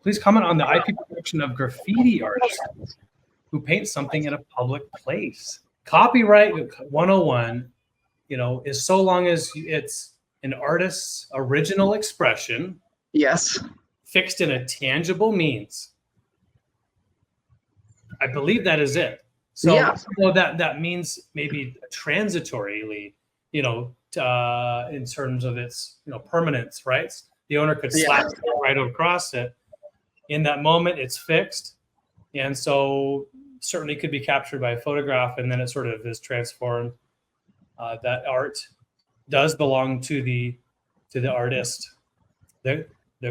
Please comment on the IP protection of graffiti artists who paint something in a public place. Copyright 101, is so long as it's an artist's original expression. Yes. Fixed in a tangible means. I believe that is it. So, yeah. So that means maybe transitorily, in terms of its, permanence, right? The owner could slap it right across it. In that moment, it's fixed. And so certainly could be captured by a photograph, and then it sort of is transformed. That art does belong to the artist, the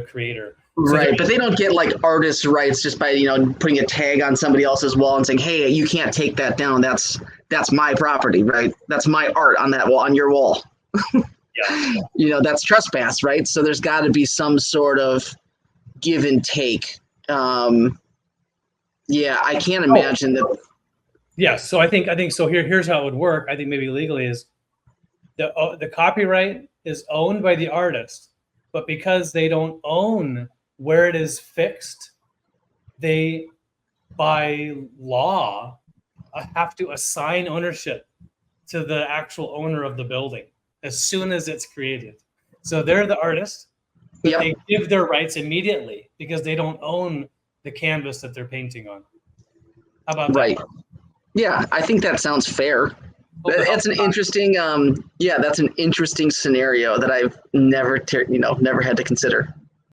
creator. So right, but they don't get like artist rights just by putting a tag on somebody else's wall and saying, "Hey, you can't take that down. That's my property, right? That's my art on that wall, on your wall." Yeah. That's trespass, right? So there's got to be some sort of give and take. I can't imagine that. Yeah, so I think so. Here's how it would work. I think maybe legally is the copyright is owned by the artist, but because they don't own where it is fixed, they, by law, have to assign ownership to the actual owner of the building as soon as it's created. So they're the artist, but they give their rights immediately because they don't own the canvas that they're painting on. How about that? Right. Yeah, I think that sounds fair. That's an interesting, that's an interesting scenario that I've never had to consider.